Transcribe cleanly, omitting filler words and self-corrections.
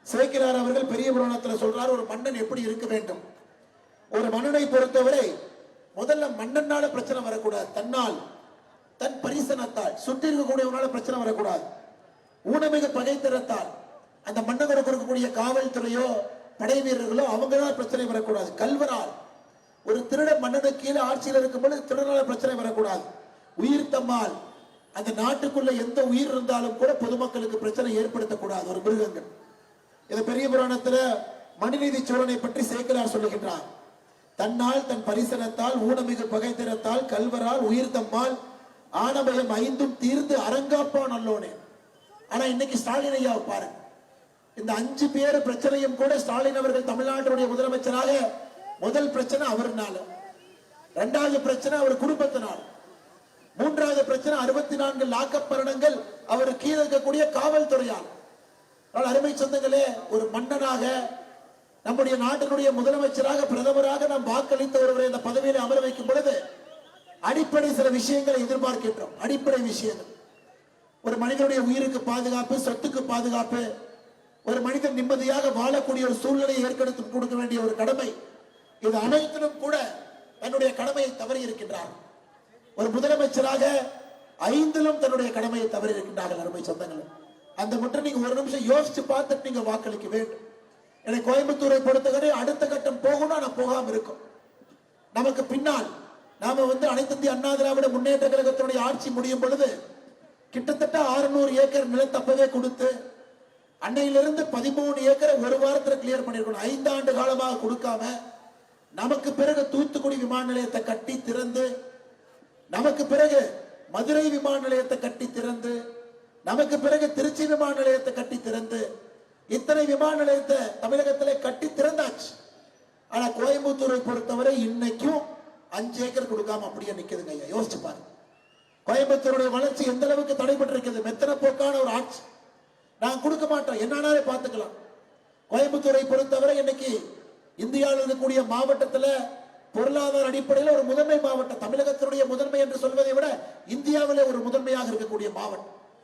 சேக்கிரார் அவர்கள் பெரிய புராணத்தில் சொல்றார், ஒரு மன்னன் எப்படி இருக்க வேண்டும். ஒரு மன்னனை பொறுத்தவரை முதல்ல மன்னனால பிரச்சனை வரக்கூடாது, தன்னால் தன் பரிசனத்தால் சுற்றி இருக்கக்கூடியவனால பிரச்சனை வரக்கூடாது. ஊனமிகு பகைத்திறத்தால் அந்த மன்னனுக்கு இருக்கக்கூடிய காவல்துறையோ படை வீரர்களோ அவங்களால பிரச்சனை வரக்கூடாது. கல்வரால் ஒரு திருட மன்னனுக்கு கீழே ஆட்சியில் இருக்கும்போது திருடனால பிரச்சனை வரக்கூடாது. உயிர் தம்மால் அந்த நாட்டுக்குள்ள எந்த உயிர் இருந்தாலும் கூட பொதுமக்களுக்கு பிரச்சனை ஏற்படுத்தக்கூடாது. ஒரு மிருகங்கள் இது பெரிய புராணத்துல மனுநீதி சோழனை பற்றி சேக்கிரார் சொல்லுகின்றார். தன்னால் தன் பரிசனத்தால் ஊனமிகு பகைத்திறத்தால் கல்வரால் உயிர் தம்மால் ஆனபயம் ஐந்தும் தீர்ந்து அரங்காப்பான் அல்லோனே. ஆனா இன்னைக்கு ஸ்டாலின் ஐயாவை பாருங்க, இந்த 5 பேர் பிரச்சனையும் கூட ஸ்டாலின் அவர்கள் தமிழ்நாட்டுடைய முதலமைச்சராக முதல் பிரச்சனை அவர்னால, 2வது பிரச்சனை அவர் குடும்பத்தினால், 3வது பிரச்சனை 64 லாக்கப் மரணங்கள் அவர் கீழே இருக்கக்கூடிய காவல்துறையால். அருமை சொந்தங்களே, ஒரு மன்னனாக நம்முடைய நாட்டினுடைய முதலமைச்சராக பிரதமராக நாம் வாக்களித்த ஒருவரை இந்த பதவியில் அமர வைக்கும் பொழுது அடிப்படை சில விஷயங்களை எதிர்பார்க்கின்றோம். அடிப்படை விஷயங்கள், ஒரு மனிதனுடைய உயிருக்கு பாதுகாப்பு, சொத்துக்கு பாதுகாப்பு, ஒரு மனிதன் நிம்மதியாக வாழக்கூடிய ஒரு சூழ்நிலையை ஏற்படுத்தி கொடுக்க வேண்டிய ஒரு கடமை, இது அனைத்திலும் கூட தன்னுடைய கடமையை தவறி இருக்கின்றார். ஒரு முதலமைச்சராக 5லும் தன்னுடைய கடமையை தவறி இருக்கின்றார்கள். அருமை சொந்தங்கள், அந்த மட்டும் நீங்க ஒரு நிமிஷம் யோசிச்சு பார்த்துட்டு நீங்க வாக்களிக்க வேண்டும். எனக்கு கோயம்புத்தூரை பொறுத்தவரை அடுத்த கட்டம் போகணும், ஆனா போகாம இருக்கும். நமக்கு பின்னால் நாம அனைத்து இந்திய அண்ணா திராவிட முன்னேற்ற கழகத்தினுடைய ஆட்சி முடியும் பொழுது கிட்டத்தட்ட 600 ஏக்கர் நிலத்தப்பவே கொடுத்து அன்னையிலிருந்து 13 ஏக்கரை ஒரு வாரத்தில் கிளியர் பண்ணிருக்கணும். 5 ஆண்டு காலமாக கொடுக்காம நமக்கு பிறகு தூத்துக்குடி விமான நிலையத்தை கட்டி திறந்து, நமக்கு பிறகு மதுரை விமான நிலையத்தை கட்டி திறந்து, நமக்கு பிறகு திருச்சி விமான நிலையத்தை கட்டி திறந்து, இத்தனை விமான நிலையத்தை தமிழகத்திலே கட்டி திறந்தாச்சு. ஆனா கோயம்புத்தூரை பொறுத்தவரை இன்னைக்கும் 5 ஏக்கர் கொடுக்காம அப்படியே நிக்குதுங்க. ஐயா யோசிச்சு பாருங்க, கோயம்புத்தூருடைய வளர்ச்சி எந்த அளவுக்கு தடைபட்டிருக்கிறது. மெத்தன போக்கான ஒரு ஆட்சி. நான் கொடுக்க மாட்டோம், என்னன்னாலே பார்த்துக்கலாம். கோயம்புத்தூரை பொறுத்தவரை இன்னைக்கு இந்தியாவில் இருக்கக்கூடிய மாவட்டத்தில் பொருளாதார அடிப்படையில் ஒரு முதன்மை மாவட்டம், தமிழகத்தினுடைய முதன்மை என்று சொல்வதை விட இந்தியாவிலே ஒரு முதன்மையாக இருக்கக்கூடிய மாவட்டம்.